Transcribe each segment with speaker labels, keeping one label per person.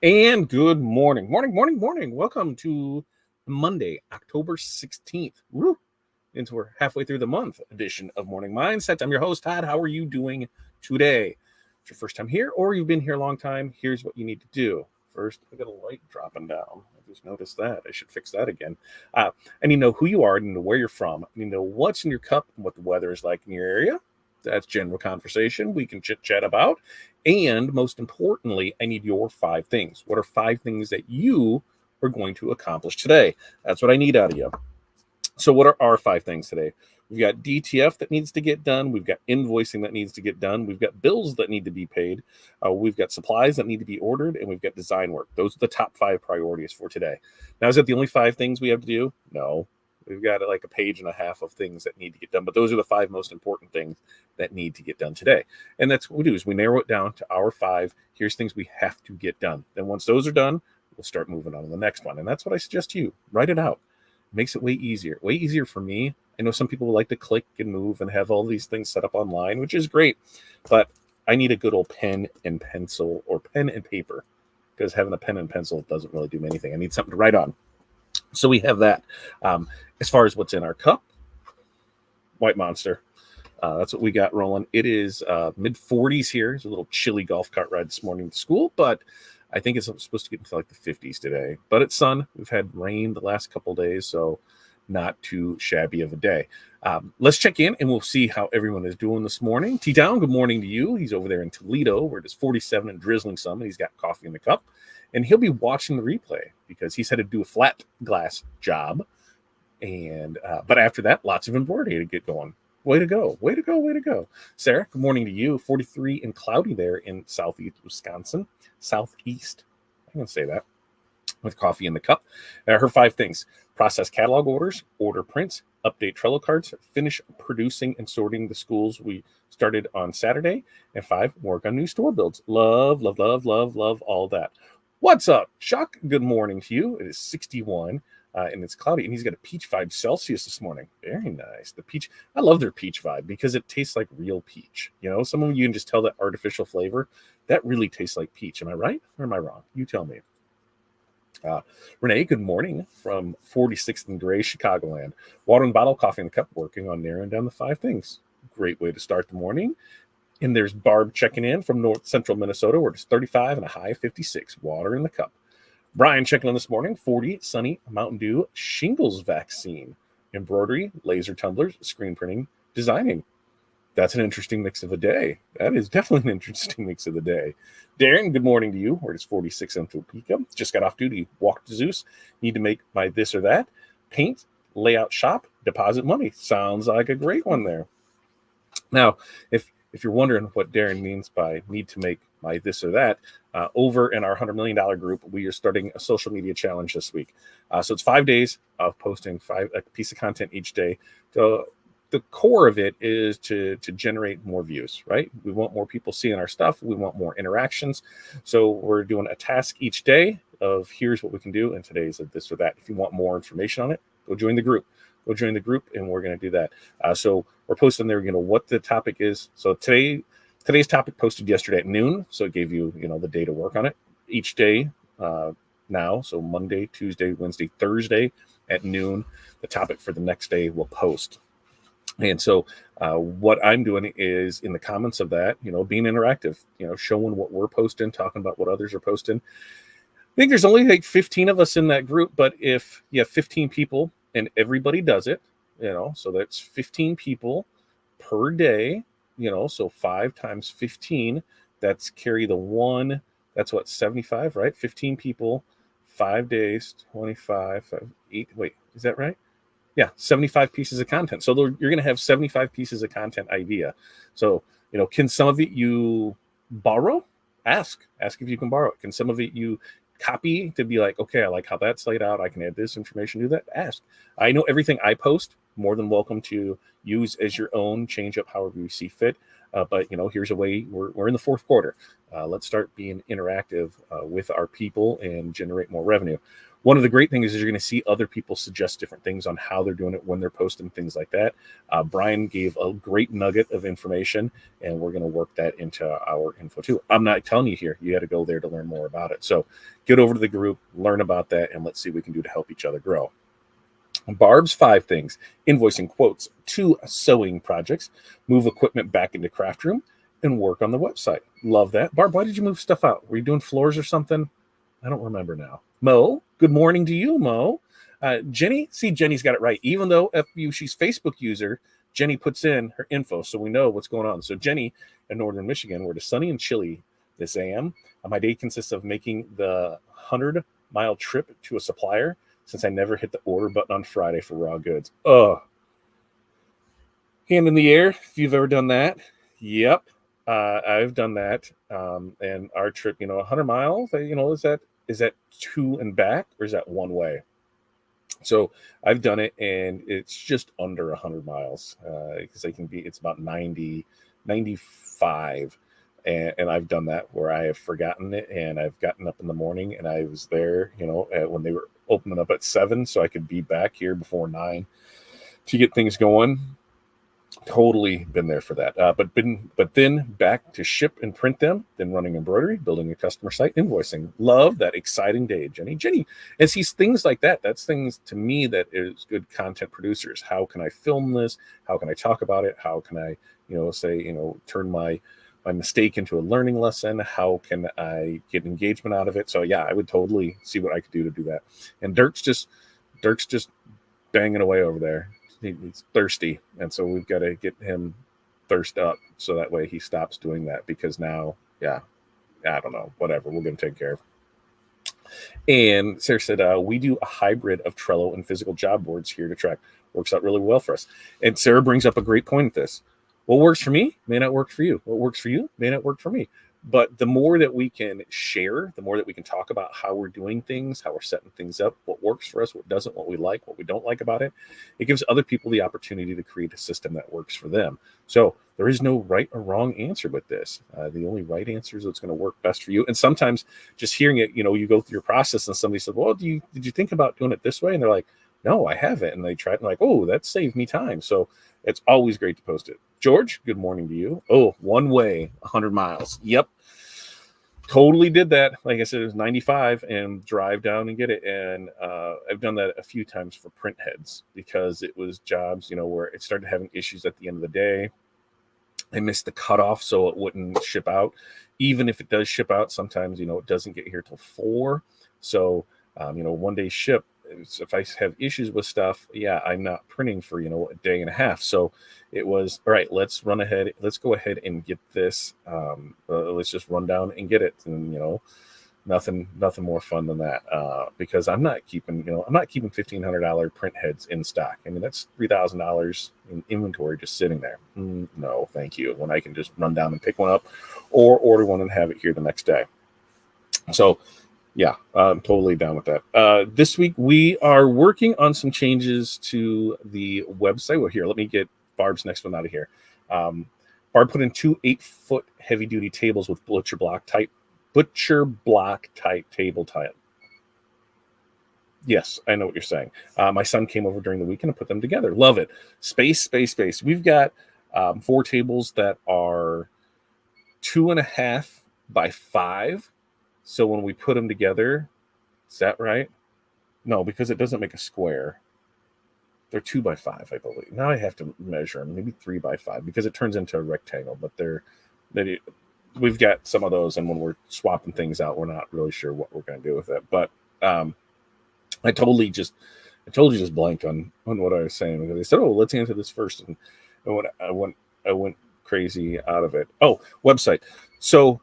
Speaker 1: And good morning. Morning. Welcome to Monday, October 16th. Woo! Into we're halfway through the month edition of Morning Mindset. I'm your host, Todd. How are you doing today? If it's your first time here or you've been here a long time, here's what you need to do. First, I got a light dropping down. I just noticed that. I should fix that again. I need to know who you are. I need to know where you're from. I need to know what's in your cup and what the weather is like in your area. That's general conversation we can chit chat about. And most importantly, I need your 5 things. What are 5 things that you are going to accomplish today? That's what I need out of you. So what are our 5 things today? We've got DTF that needs to get done. We've got invoicing that needs to get done. We've got bills that need to be paid. We've got supplies that need to be ordered. And we've got design work. Those are the top 5 priorities for today. Now, is that the only 5 things we have to do? No. We've got like a page and a half of things that need to get done. But those are the 5 most important things that need to get done today. And that's what we do is we narrow it down to our 5. Here's things we have to get done. Then once those are done, we'll start moving on to the next one. And that's what I suggest to you. Write it out. It makes it way easier for me. I know some people like to click and move and have all these things set up online, which is great. But I need a good old pen and pencil or pen and paper because having a pen and pencil doesn't really do anything. I need something to write on. So we have that. As far as what's in our cup, White Monster. That's what we got rolling. It is mid 40s here. It's a little chilly golf cart ride this morning to school, but I think it's supposed to get into like the 50s today. But it's sun. We've had rain the last couple of days, so not too shabby of a day. Let's check in and we'll see how everyone is doing this morning. T-Town, good morning to you. He's over there in Toledo where it is 47 and drizzling some, and he's got coffee in the cup. And he'll be watching the replay because he's had to do a flat glass job. And but after that, lots of embroidery to get going. Way to go. Sarah, good morning to you. 43 and cloudy there in southeast Wisconsin. Southeast. I'm going to say that. With coffee in the cup. Her 5 things. Process catalog orders, order prints, update Trello cards, finish producing and sorting the schools we started on Saturday. And 5, work on new store builds. Love all that. What's up, Chuck? Good morning to you. It is 61 and it's cloudy, and he's got a peach vibe Celsius this morning. Very nice. The peach, I love their peach vibe because it tastes like real peach. You know, some of you can just tell that artificial flavor. That really tastes like peach. Am I right or am I wrong? You tell me. Renee, good morning from 46th and Gray, Chicagoland. Water and bottle, coffee in the cup, working on narrowing down the 5 things. Great way to start the morning. And there's Barb checking in from north central Minnesota, where it's 35 and a high 56. Water in the cup. Brian checking in this morning, 40, sunny, Mountain Dew, shingles vaccine, embroidery, laser tumblers, screen printing, designing. That's an interesting mix of the day. That is definitely an interesting mix of the day. Darren, good morning to you, where it's 46 in Topeka. Just got off duty, walked to Zeus, need to make my this or that. Paint, layout shop, deposit money. Sounds like a great one there. Now, if you're wondering what Darren means by need to make my this or that, over in our $100 million group, we are starting a social media challenge this week. So it's 5 days of posting a piece of content each day. So the core of it is to generate more views, right? We want more people seeing our stuff. We want more interactions. So we're doing a task each day of here's what we can do, and today's of this or that. If you want more information on it, go join the group. And we're going to do that. So we're posting there, what the topic is. So today's topic posted yesterday at noon. So it gave you, the day to work on it each day now. So Monday, Tuesday, Wednesday, Thursday at noon, the topic for the next day will post. And so what I'm doing is in the comments of that, being interactive, showing what we're posting, talking about what others are posting. I think there's only like 15 of us in that group, but if you have 15 people and everybody does it, so that's 15 people per day, so 5 times 15, that's carry the 1, that's what, 75, right? 15 people, 5 days, 25, 8, wait, is that right? Yeah, 75 pieces of content. So you're going to have 75 pieces of content idea. So, can some of it you borrow? Ask if you can borrow it. Can some of it you copy to be like, okay, I like how that's laid out. I can add this information, do that. Ask. I know everything I post, more than welcome to use as your own, change up however you see fit. But here's a way. We're in the fourth quarter. Let's start being interactive with our people and generate more revenue. One of the great things is you're going to see other people suggest different things on how they're doing it, when they're posting things like that. Brian gave a great nugget of information, and we're going to work that into our info too. I'm not telling you here. You got to go there to learn more about it. So get over to the group, learn about that, and let's see what we can do to help each other grow. Barb's 5 things: invoicing quotes, 2 sewing projects, move equipment back into craft room, and work on the website. Love that. Barb, why did you move stuff out? Were you doing floors or something? I don't remember now. Mo, good morning to you, Mo. Jenny, see, Jenny's got it right. Even though she's Facebook user, Jenny puts in her info, so we know what's going on. So Jenny in Northern Michigan, we're to sunny and chilly this AM. My day consists of making the 100-mile trip to a supplier, since I never hit the order button on Friday for raw goods. Oh, hand in the air if you've ever done that. Yep, I've done that. And our trip, 100 miles, is that to and back, or is that one way? So I've done it, and it's just under 100 miles because it's about 90, 95. And I've done that where I have forgotten it, and I've gotten up in the morning, and I was there, when they were opening up at 7, so I could be back here before 9 to get things going. Totally been there for that. But then back to ship and print them, then running embroidery, building a customer site, invoicing. Love that exciting day, Jenny. And see, things like that. That's things to me that is good content producers. How can I film this? How can I talk about it? How can I, turn my mistake into a learning lesson? How can I get engagement out of it? So yeah, I would totally see what I could do to do that. And Dirk's just banging away over there. He's thirsty, and so we've got to get him thirst up so that way he stops doing that, because now, I don't know, whatever, we're going to take care of. And Sarah said, we do a hybrid of Trello and physical job boards here to track. Works out really well for us. And Sarah brings up a great point at this. What works for me may not work for you. What works for you may not work for me. But the more that we can share, the more that we can talk about how we're doing things, how we're setting things up, what works for us, what doesn't, what we like, what we don't like about it, it gives other people the opportunity to create a system that works for them. So there is no right or wrong answer with this. The only right answer is what's going to work best for you. And sometimes just hearing it, you go through your process and somebody said, well, did you think about doing it this way? And they're like, no, I haven't. And they try it and like, oh, that saved me time. So it's always great to post it. George, good morning to you. Oh, one way, 100 miles. Yep. Totally did that. Like I said, it was 95 and drive down and get it. And I've done that a few times for print heads, because it was jobs, where it started having issues at the end of the day. I missed the cutoff, so it wouldn't ship out. Even if it does ship out, sometimes, it doesn't get here till 4. So, one day ship. If I have issues with stuff, I'm not printing for, a day and a half. So it was, all right, let's go ahead and get this. Let's just run down and get it. And, nothing more fun than that, because I'm not keeping $1,500 print heads in stock. I mean, that's $3,000 in inventory just sitting there. No, thank you. When I can just run down and pick one up, or order one and have it here the next day. So yeah, I'm totally down with that. This week, we are working on some changes to the website. Well, here, let me get Barb's next one out of here. Barb put in 2 8-foot heavy-duty tables with butcher block type table type. Yes, I know what you're saying. My son came over during the weekend and put them together. Love it. Space. We've got 4 tables that are 2.5 by 5. So when we put them together, is that right? No, because it doesn't make a square. They're 2 by 5, I believe. Now I have to measure them, maybe 3 by 5, because it turns into a rectangle. But we've got some of those, and when we're swapping things out, we're not really sure what we're going to do with it. But I totally just blanked on what I was saying, because they said, "Oh, let's answer this first," and I went crazy out of it. Oh, website. So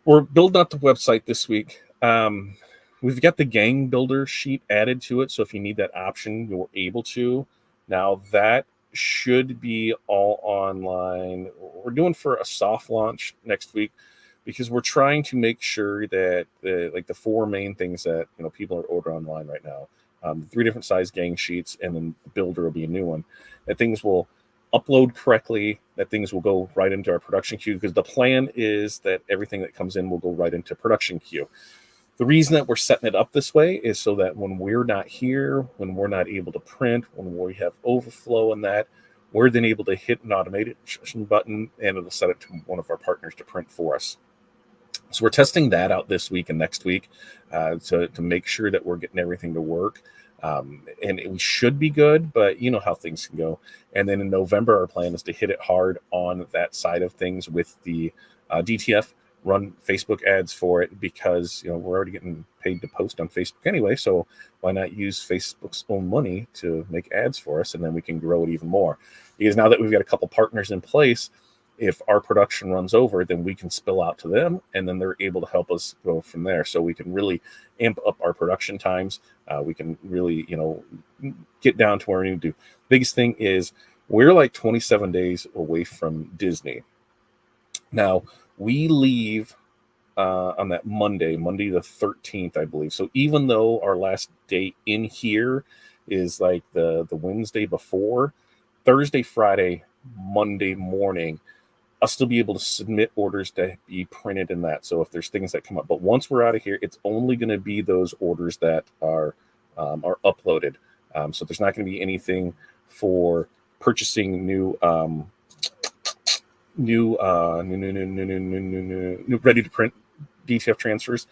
Speaker 1: we're building out the website this week. We've got the gang builder sheet added to it, so if you need that option, you're able to. Now that should be all online. We're doing for a soft launch next week, because we're trying to make sure that the 4 main things that people are ordering online right now, 3 different size gang sheets, and then the builder will be a new one. That things will upload correctly, that things will go right into our production queue, because the plan is that everything that comes in will go right into production queue. The reason that we're setting it up this way is so that when we're not here, when we're not able to print, when we have overflow and that, we're then able to hit an automation button and it'll set it to one of our partners to print for us. So we're testing that out this week and next week to make sure that we're getting everything to work. And we should be good, but you know how things can go. And then in November, our plan is to hit it hard on that side of things with the DTF, run Facebook ads for it, because we're already getting paid to post on Facebook anyway. So why not use Facebook's own money to make ads for us, and then we can grow it even more. Because now that we've got a couple partners in place, if our production runs over, then we can spill out to them, and then they're able to help us go from there. So we can really amp up our production times. We can really, get down to where we need to do. Biggest thing is we're like 27 days away from Disney. Now, we leave on that Monday the 13th, I believe. So even though our last day in here is like the Wednesday before, Thursday, Friday, Monday morning, I'll still be able to submit orders to be printed in that. So if there's things that come up, but once we're out of here, it's only going to be those orders that are uploaded. So there's not going to be anything for purchasing new ready to print DTF transfers,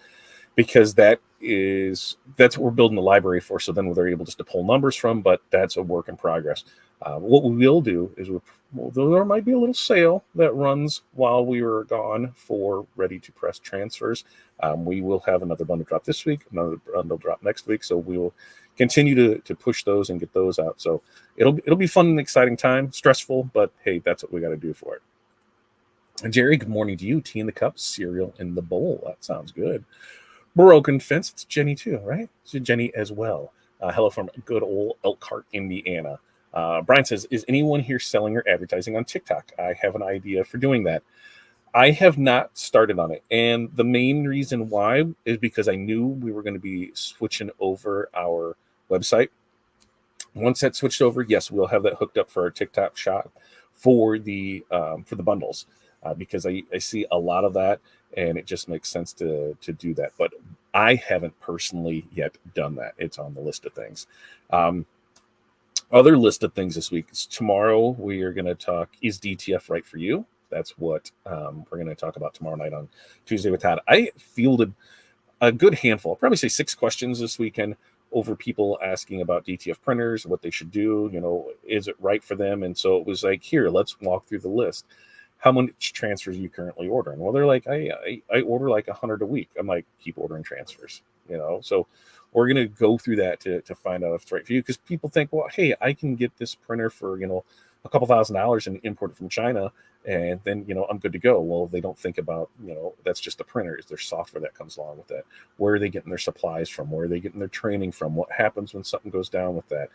Speaker 1: because that's what we're building the library for. So then they're able just to pull numbers from, but that's a work in progress. What we will do is there might be a little sale that runs while we were gone for ready to press transfers. We will have another bundle drop this week, another bundle drop next week. So we will continue to push those and get those out. So it'll be fun and exciting time, stressful, but hey, that's what we got to do for it. And Jerry, good morning to you. Tea in the cup, cereal in the bowl. That sounds good. Broken fence. It's Jenny too, right? It's Jenny as well. Hello from good old Elkhart, Indiana. Brian says, is anyone here selling or advertising on TikTok? I have an idea for doing that. I have not started on it. And the main reason why is because I knew we were going to be switching over our website. Once that's switched over, yes, we'll have that hooked up for our TikTok shop for the bundles. Because I see a lot of that, and it just makes sense to do that. But I haven't personally yet done that. It's on the list of things. Other list of things this week is tomorrow we are going to talk, is DTF right for you? That's what we're going to talk about tomorrow night on Tuesday with Todd. I fielded a good handful, I'll probably say 6 questions this weekend over people asking about DTF printers, what they should do, is it right for them? And so it was like, here, let's walk through the list. How much transfers are you currently ordering? Well, they're like, I order like 100 a week. I'm like, keep ordering transfers, So we're going to go through that to find out if it's right for you. Because people think, well, hey, I can get this printer for, a couple $1,000s and import it from China. And then, I'm good to go. Well, they don't think about, that's just the printer. Is there software that comes along with that? Where are they getting their supplies from? Where are they getting their training from? What happens when something goes down with that?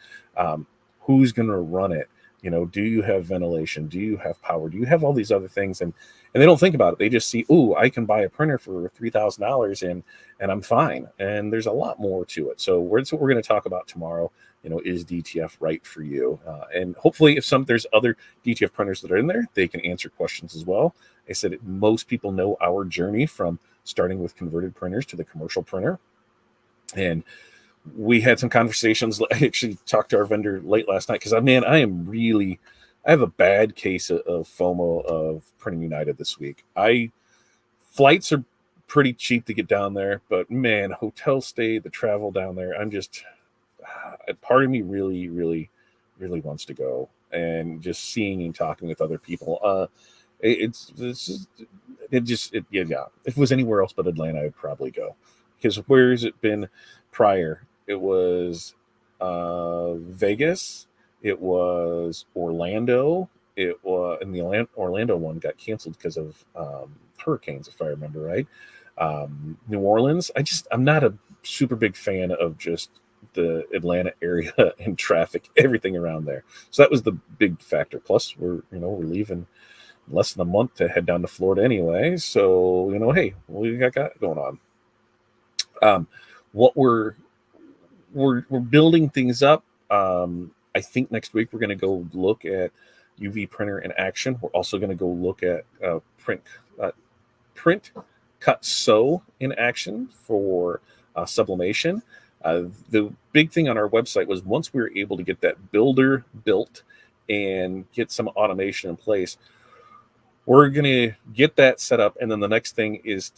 Speaker 1: Who's going to run it? Do you have ventilation? Do you have power? Do you have all these other things? And they don't think about it. They just see, I can buy a printer for $3,000 and I'm fine. And there's a lot more to it. So that's what we're going to talk about tomorrow. Is DTF right for you? And hopefully if there's other DTF printers that are in there, they can answer questions as well. I said most people know our journey from starting with converted printers to the commercial printer. And we had some conversations. I actually talked to our vendor late last night because, I have a bad case of FOMO of Printing United this week. Flights are pretty cheap to get down there, but man, hotel stay, the travel down there, part of me really, really, really wants to go, and just seeing and talking with other people. Yeah. If it was anywhere else but Atlanta, I'd probably go, because where has it been prior? It was Vegas. It was Orlando. And the Orlando one got canceled because of hurricanes, if I remember right. New Orleans. I'm not a super big fan of just the Atlanta area and traffic, everything around there. So that was the big factor. Plus, we're leaving less than a month to head down to Florida anyway. So hey, we got going on. What we're building things up. I think next week we're going to go look at UV printer in action. We're also going to go look at print cut sew in action for sublimation. The big thing on our website was once we were able to get that builder built and get some automation in place, we're going to get that set up. And then the next thing is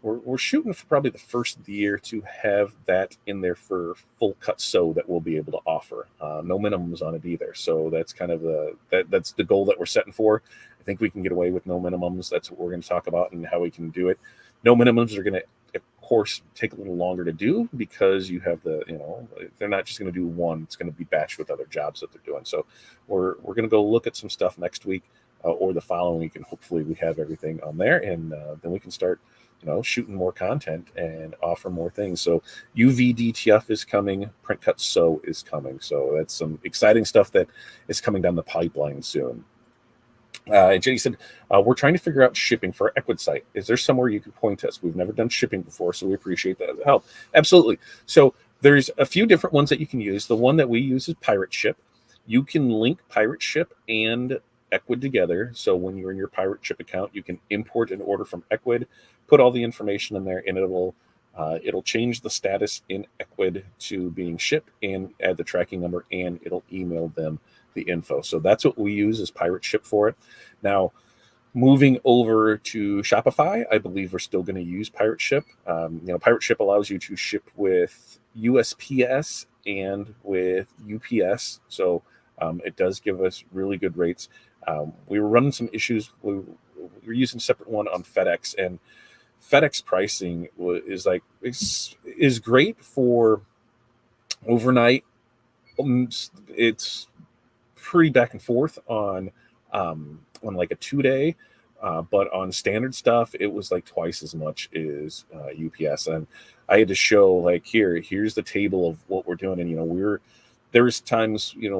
Speaker 1: we're shooting for probably the first of the year to have that in there for full cut sew that we'll be able to offer. No minimums on it either. So that's kind of that's the goal that we're setting for. I think we can get away with no minimums. That's what we're going to talk about and how we can do it. No minimums are going to, of course, take a little longer to do because you have they're not just going to do one. It's going to be batched with other jobs that they're doing. So we're going to go look at some stuff next week. Or the following week, and hopefully we have everything on there, and then we can start, shooting more content and offer more things. So UV DTF is coming, print cut sew is coming. So that's some exciting stuff that is coming down the pipeline soon. And Jenny said, we're trying to figure out shipping for our Ecwid site. Is there somewhere you can point us? We've never done shipping before, so we appreciate that as a help. Absolutely. So there's a few different ones that you can use. The one that we use is Pirate Ship. You can link Pirate Ship and Ecwid together. So when you're in your Pirate Ship account, you can import an order from Ecwid, put all the information in there, and it'll change the status in Ecwid to being shipped and add the tracking number, and it'll email them the info. So that's what we use as Pirate Ship for it. Now, moving over to Shopify, I believe we're still going to use Pirate Ship. Pirate Ship allows you to ship with USPS and with UPS. So it does give us really good rates. We were running some issues. We were using a separate one on FedEx, and FedEx pricing is great for overnight. It's pretty back and forth on like a 2-day, but on standard stuff, it was like twice as much as UPS. And I had to show here's the table of what we're doing, and there's times, when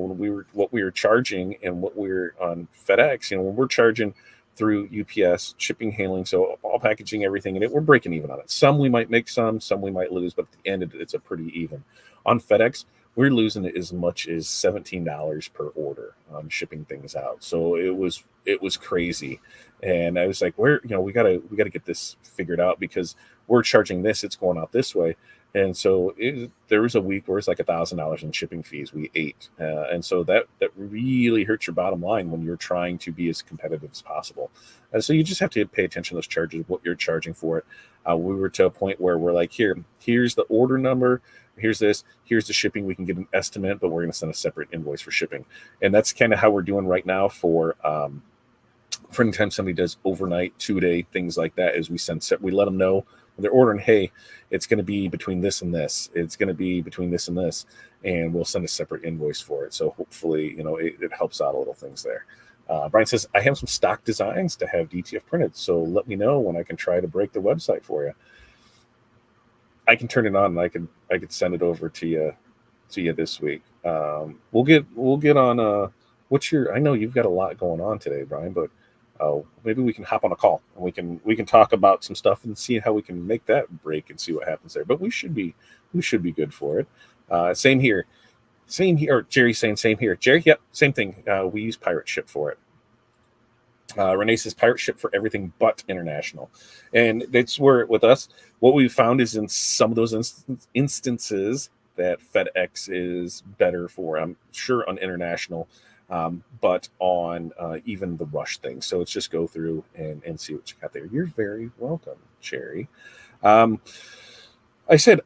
Speaker 1: what we were charging and what we were on FedEx, when we're charging through UPS, shipping, handling, so all packaging, everything, and we're breaking even on it. Some we might make some we might lose, but at the end, it's a pretty even. On FedEx, we're losing it as much as $17 per order on shipping things out. So it was crazy. And I was like, we gotta get this figured out because we're charging this, it's going out this way. And so there was a week where it's like $1,000 in shipping fees we ate. And so that really hurts your bottom line when you're trying to be as competitive as possible. And so you just have to pay attention to those charges, what you're charging for it. We were to a point where we're like, here's the order number. Here's this, here's the shipping. We can get an estimate, but we're going to send a separate invoice for shipping. And that's kind of how we're doing right now for anytime somebody does overnight, 2-day, things like that, is we let them know when they're ordering, hey, it's going to be between this and this. It's going to be between this and this. And we'll send a separate invoice for it. So hopefully, it helps out a little things there. Brian says, I have some stock designs to have DTF printed. So let me know when I can try to break the website for you. I can turn it on and I could send it over to you this week. We'll get on I know you've got a lot going on today, Brian, but maybe we can hop on a call and we can talk about some stuff and see how we can make that break and see what happens there. But we should be good for it. Same here. Or Jerry's saying same here. Jerry, yep, same thing. We use Pirate Ship for it. Renee says Pirate Ship for everything but international. And that's where, with us, what we found is in some of those instances that FedEx is better for, I'm sure, on international, but on even the rush thing. So let's just go through and see what you got there. You're very welcome, Cherry. I said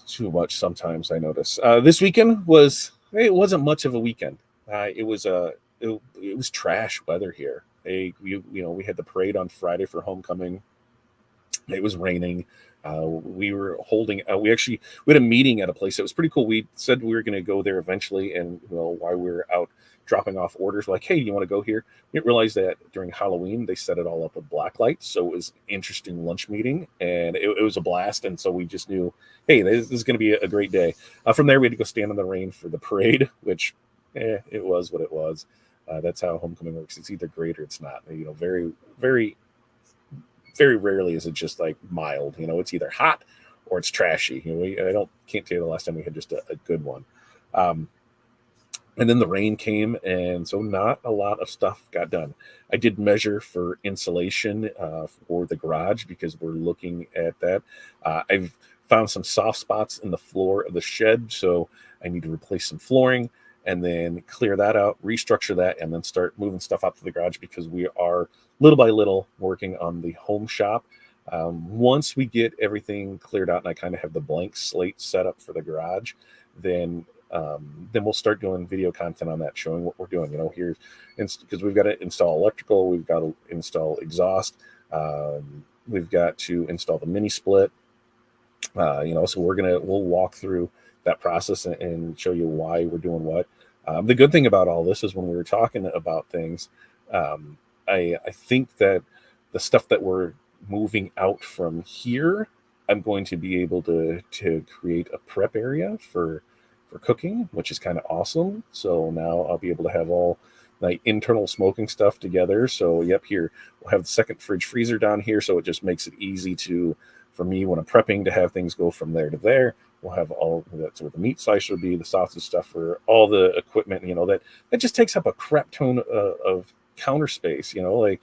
Speaker 1: too much sometimes, I notice. This weekend wasn't much of a weekend. It was trash weather here. We had the parade on Friday for homecoming. It was raining. We were holding. We had a meeting at a place that was pretty cool. We said we were going to go there eventually, and while we were out dropping off orders, we're like, hey, you want to go here? We didn't realize that during Halloween they set it all up with black lights, so it was an interesting lunch meeting, and it was a blast. And so we just knew, hey, this is going to be a great day. From there, we had to go stand in the rain for the parade, which it was what it was. That's how homecoming works. It's either great or it's not. Very, very, very rarely is it just like mild. It's either hot or it's trashy. Can't tell you the last time we had just a good one. And then the rain came, and so not a lot of stuff got done. I did measure for insulation for the garage because we're looking at that. I've found some soft spots in the floor of the shed, so I need to replace some flooring and then clear that out, restructure that, and then start moving stuff out to the garage because we are little by little working on the home shop. Once we get everything cleared out and I kind of have the blank slate set up for the garage, then we'll start doing video content on that, showing what we're doing. Here's because we've got to install electrical, we've got to install exhaust, we've got to install the mini split. So we'll walk through that process and show you why we're doing what. The good thing about all this is when we were talking about things, I think that the stuff that we're moving out from here, I'm going to be able to create a prep area for cooking, which is kind of awesome. So now I'll be able to have all my internal smoking stuff together. So here we'll have the second fridge freezer down here, so it just makes it easy for me when I'm prepping to have things go from there to there. We'll have all that's where the meat slicer will be, the sausage stuff for all the equipment. That just takes up a crap ton of counter space. Yeah,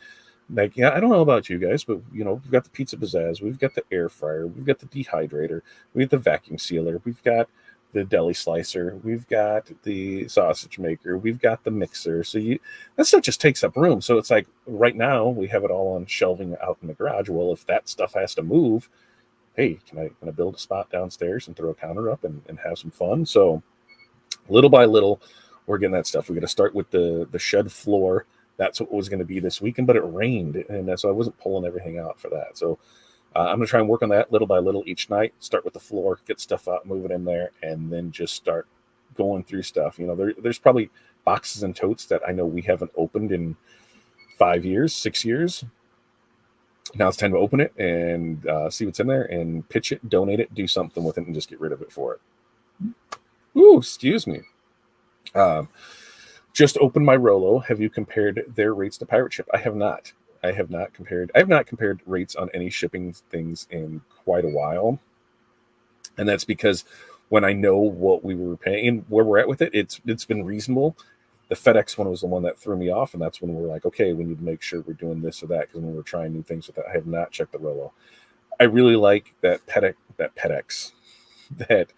Speaker 1: I don't know about you guys, but we've got the pizza pizzazz, we've got the air fryer, we've got the dehydrator, we've got the vacuum sealer, we've got the deli slicer, we've got the sausage maker, we've got the mixer. So that stuff just takes up room. So it's like right now we have it all on shelving out in the garage. Well, if that stuff has to move, hey, can I build a spot downstairs and throw a counter up and have some fun? So little by little, we're getting that stuff. We're going to start with the shed floor. That's what was going to be this weekend, but it rained, and so I wasn't pulling everything out for that. So I'm going to try and work on that little by little each night. Start with the floor, get stuff out, move it in there, and then just start going through stuff. There's probably boxes and totes that I know we haven't opened in 5 years, 6 years. Now it's time to open it and see what's in there and pitch it, donate it, do something with it, and just get rid of it for it. Ooh, excuse me. Just opened my Rolo. Have you compared their rates to Pirate Ship? I have not. I have not compared rates on any shipping things in quite a while. And that's because when I know what we were paying and where we're at with it, it's been reasonable. The FedEx one was the one that threw me off, and that's when we're like, okay, we need to make sure we're doing this or that, because when we're trying new things with that, I have not checked the Rolo. I really like that FedEx, that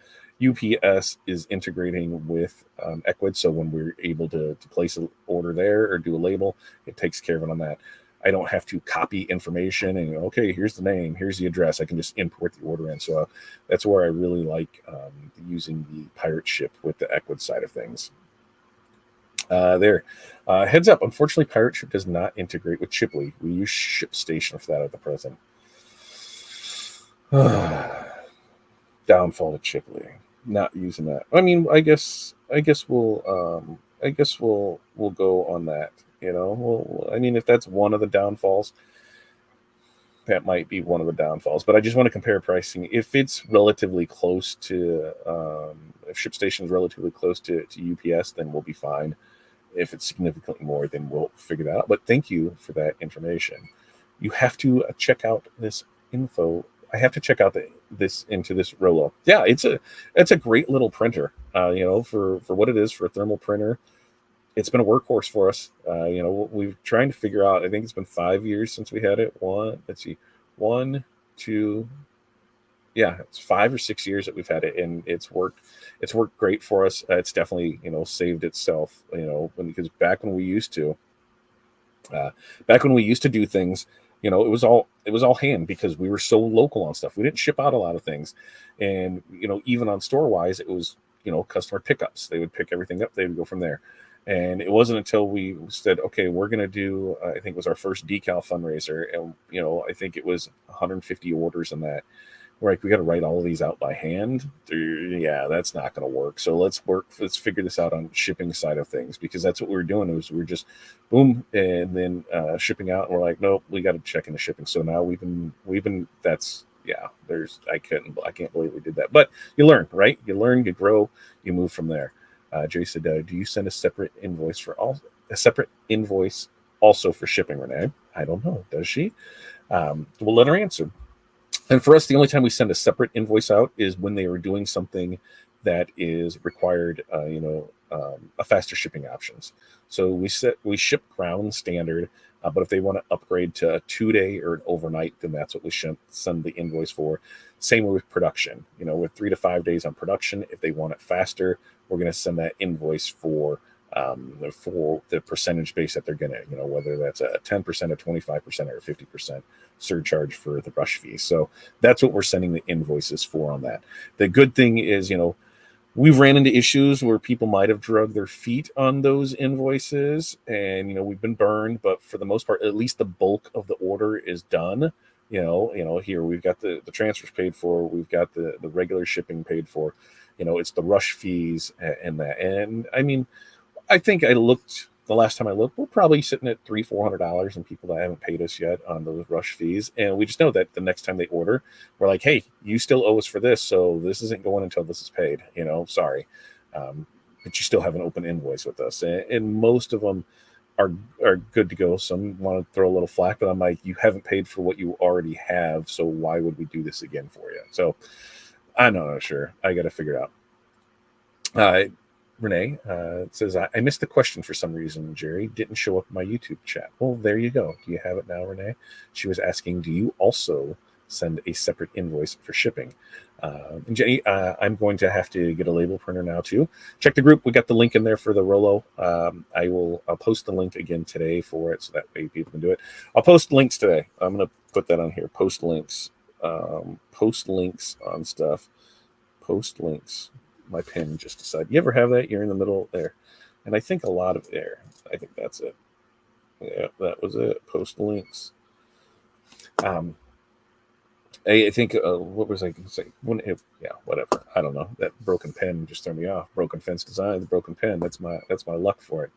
Speaker 1: UPS is integrating with Ecwid, so when we're able to place an order there or do a label, it takes care of it on that. I don't have to copy information and okay, here's the name, here's the address. I can just import the order in. So that's where I really like using the Pirate Ship with the Ecwid side of things. Heads up, unfortunately, Pirate Ship does not integrate with Chipley. We use ShipStation for that at the present. Downfall to Chipley. Not using that. I mean, I guess we'll go on that. If that's one of the downfalls, that might be one of the downfalls. But I just want to compare pricing. If it's relatively close to, if ShipStation is relatively close to UPS, then we'll be fine. If it's significantly more, then we'll figure that out. But thank you for that information. You have to check out this info. I have to check out this Rolo. Yeah, it's a great little printer. For what it is, for a thermal printer. It's been a workhorse for us. We've trying to figure out. I think it's been 5 years since we had it. It's 5 or 6 years that we've had it, and it's worked. It's worked great for us. It's definitely saved itself. Because back when we used to do things, it was all hand, because we were so local on stuff. We didn't ship out a lot of things, and even on store wise, it was customer pickups. They would pick everything up. They would go from there. And it wasn't until we said, okay, we're going to do, I think it was our first decal fundraiser. And, I think it was 150 orders in that. We're like, we got to write all of these out by hand. Yeah, that's not going to work. So let's figure this out on shipping side of things, because that's what we were doing. We were just boom, and then shipping out. And we're like, nope, we got to check into shipping. So now we've been, I can't believe we did that. But you learn, right? You learn, you grow, you move from there. Jay said, do you send a separate invoice also for shipping, Renee? I don't know. Does she? We'll let her answer. And for us, the only time we send a separate invoice out is when they are doing something that is required, faster shipping options. So we ship ground standard, but if they want to upgrade to a 2-day or an overnight, then that's what we send the invoice for. Same with production. With 3 to 5 days on production, if they want it faster, we're going to send that invoice for the percentage base that they're going to, whether that's a 10%, a 25%, or a 50% surcharge for the rush fee. So that's what we're sending the invoices for on that. The good thing is, we've ran into issues where people might have dragged their feet on those invoices, and we've been burned. But for the most part, at least the bulk of the order is done. Here we've got the transfers paid for, we've got the regular shipping paid for. It's the rush fees and that. And I mean, I think the last time I looked, we're probably sitting at $300-400 in people that haven't paid us yet on those rush fees. And we just know that the next time they order, we're like, hey, you still owe us for this. So this isn't going until this is paid, sorry. But you still have an open invoice with us. And most of them are good to go. Some want to throw a little flack, but I'm like, you haven't paid for what you already have. So why would we do this again for you? So I'm not sure. I got to figure it out. Renee says, I missed the question for some reason, Jerry. Didn't show up in my YouTube chat. Well, there you go. Do you have it now, Renee? She was asking, do you also send a separate invoice for shipping? And Jenny, I'm going to have to get a label printer now too. Check the group. We got the link in there for the Rollo. I'll post the link again today for it, so that way people can do it. I'll post links today. I'm going to put that on here. Post links. Post links on stuff. Post links. My pen just decided. You ever have that? You're in the middle there. And I think a lot of there. I think that's it. Yeah, that was it. Post links. I think, what was I going to say? Whatever. I don't know. That broken pen just threw me off. Broken fence design, the broken pen. That's my luck for it.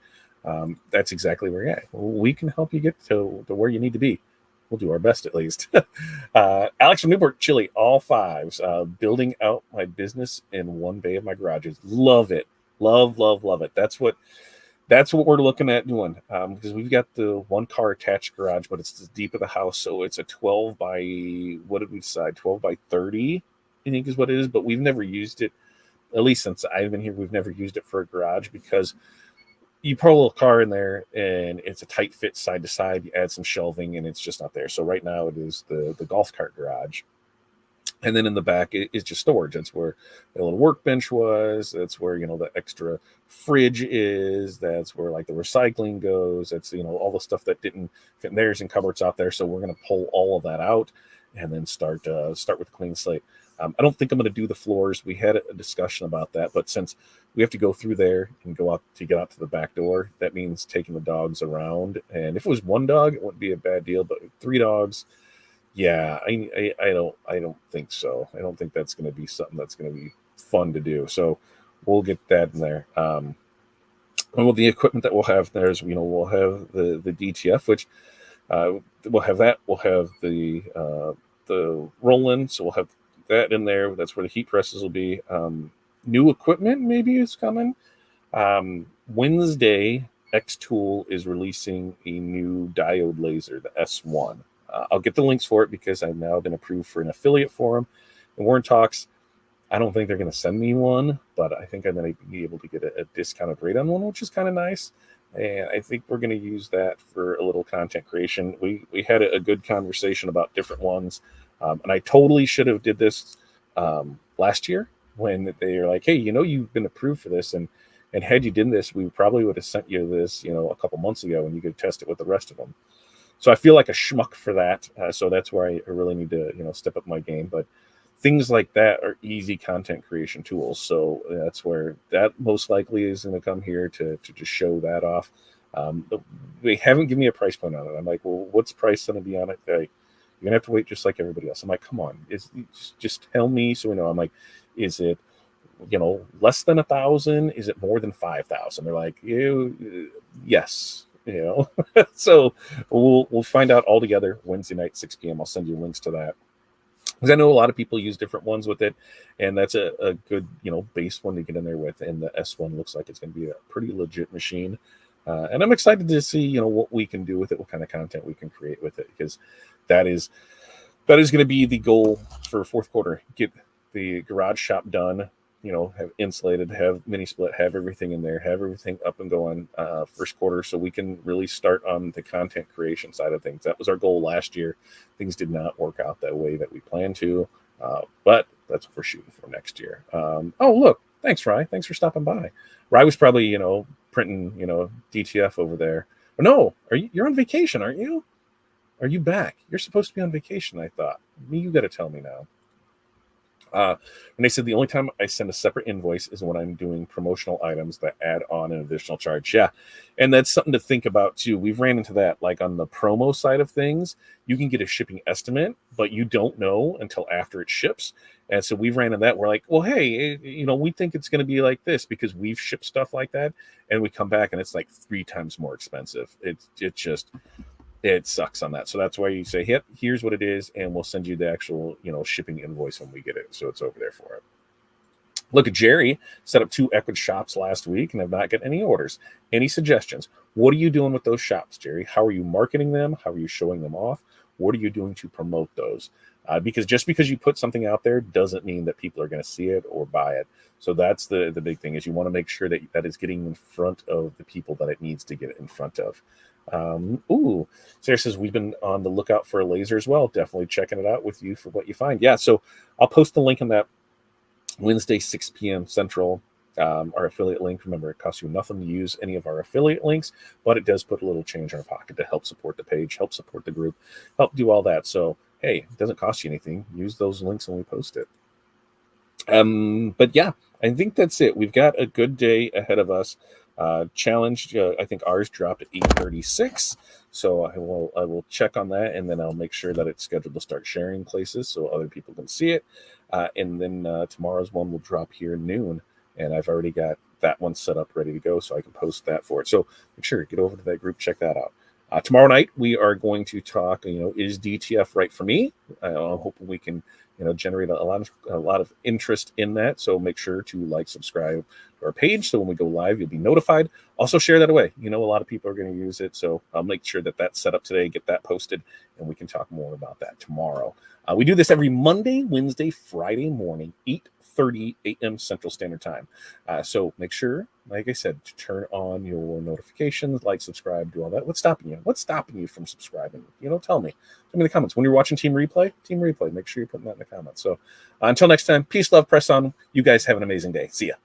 Speaker 1: That's exactly where you're at. We can help you get to where you need to be. We'll do our best, at least. Alex from Newport, Chile, all fives. Building out my business in one bay of my garages. Love it. Love it. That's what we're looking at doing. Because we've got the one car attached garage, but it's the deep of the house. So it's a 12 by, what did we decide? 12 by 30, I think is what it is. But we've never used it, at least since I've been here, we've never used it for a garage because you put a little car in there and it's a tight fit side to side. You add some shelving and it's just not there. So right now it is the golf cart garage. And then in the back is just storage. That's where the little workbench was. That's where, the extra fridge is. That's where like the recycling goes. That's, all the stuff that didn't fit in there's and cupboards out there. So we're going to pull all of that out and then start with a clean slate. I don't think I'm going to do the floors. We had a discussion about that, but since we have to go through there and get out to the back door, that means taking the dogs around. And if it was one dog, it wouldn't be a bad deal, but 3 dogs, yeah, I don't think so. I don't think that's going to be something that's going to be fun to do. So we'll get that in there. And with the equipment that we'll have there is, we'll have the DTF, which we'll have that. We'll have the roll-in, so we'll have that in there. That's where the heat presses will be. New equipment maybe is coming. Wednesday, X-Tool is releasing a new diode laser, the S1. I'll get the links for it because I've now been approved for an affiliate for them. And we're in talks. I don't think they're going to send me one, but I think I'm going to be able to get a discounted rate on one, which is kind of nice. And I think we're going to use that for a little content creation. We had a good conversation about different ones. And I totally should have did this last year when they were like, hey, you've been approved for this. And had you done this, we probably would have sent you this, a couple months ago and you could test it with the rest of them. So I feel like a schmuck for that. So that's where I really need to, step up my game. But things like that are easy content creation tools. So that's where that most likely is going to come here to just show that off. They haven't given me a price point on it. I'm like, well, what's price going to be on it? You're going to have to wait just like everybody else. I'm like, come on, just tell me so we know. I'm like, is it, less than 1,000? Is it more than 5,000? They're like, yes, So we'll find out all together Wednesday night, 6 p.m. I'll send you links to that. Because I know a lot of people use different ones with it, and that's a good, base one to get in there with. And the S1 looks like it's going to be a pretty legit machine. And I'm excited to see, what we can do with it, what kind of content we can create with it, because that is going to be the goal for fourth quarter. Get the garage shop done, have insulated, have mini split, have everything in there, have everything up and going first quarter, so we can really start on the content creation side of things. That was our goal last year. Things did not work out that way that we planned to, but that's what we're shooting for next year. Oh, look, thanks, Rye. Thanks for stopping by. Rye was probably printing DTF over there. But no, you're on vacation, aren't you? Are you back? You're supposed to be on vacation, I thought. You got to tell me now. And they said the only time I send a separate invoice is when I'm doing promotional items that add on an additional charge. Yeah. And that's something to think about too. We've ran into that, like on the promo side of things, you can get a shipping estimate, but you don't know until after it ships. And so we've ran into that. We're like, well, hey, we think it's going to be like this because we've shipped stuff like that. And we come back and it's like 3 times more expensive. It sucks on that. So that's why you say, here's what it is, and we'll send you the actual, shipping invoice when we get it. So it's over there for it. Look at Jerry, set up 2 Ecwid shops last week and have not gotten any orders. Any suggestions? What are you doing with those shops, Jerry? How are you marketing them? How are you showing them off? What are you doing to promote those? Because just because you put something out there doesn't mean that people are going to see it or buy it. So that's the big thing, is you want to make sure that it's getting in front of the people that it needs to get in front of. Sarah says we've been on the lookout for a laser as well. Definitely checking it out with you for what you find. Yeah, so I'll post the link on that Wednesday, 6 p.m. Central, our affiliate link. Remember, it costs you nothing to use any of our affiliate links, but it does put a little change in our pocket to help support the page, help support the group, help do all that. So, hey, it doesn't cost you anything. Use those links when we post it. But yeah, I think that's it. We've got a good day ahead of us. Challenge, I think ours dropped at 8:36, so I will check on that, and then I'll make sure that it's scheduled to start sharing places so other people can see it. And then tomorrow's one will drop here at noon, and I've already got that one set up ready to go, so I can post that for it. So make sure get over to that group, check that out. Tomorrow night we are going to talk. Is DTF right for me? I'm hoping we can generate a lot of interest in that. So make sure to subscribe to our page, so when we go live, you'll be notified. Also share that away. A lot of people are going to use it, so I'll make sure that that's set up today, get that posted, and we can talk more about that tomorrow. We do this every Monday, Wednesday, Friday morning, 8:30 a.m. Central Standard Time. So make sure, like I said, to turn on your notifications, subscribe, do all that. What's stopping you? What's stopping you from subscribing? Tell me. Tell me in the comments. When you're watching Team Replay, make sure you're putting that in the comments. So until next time, peace, love, press on. You guys have an amazing day. See ya.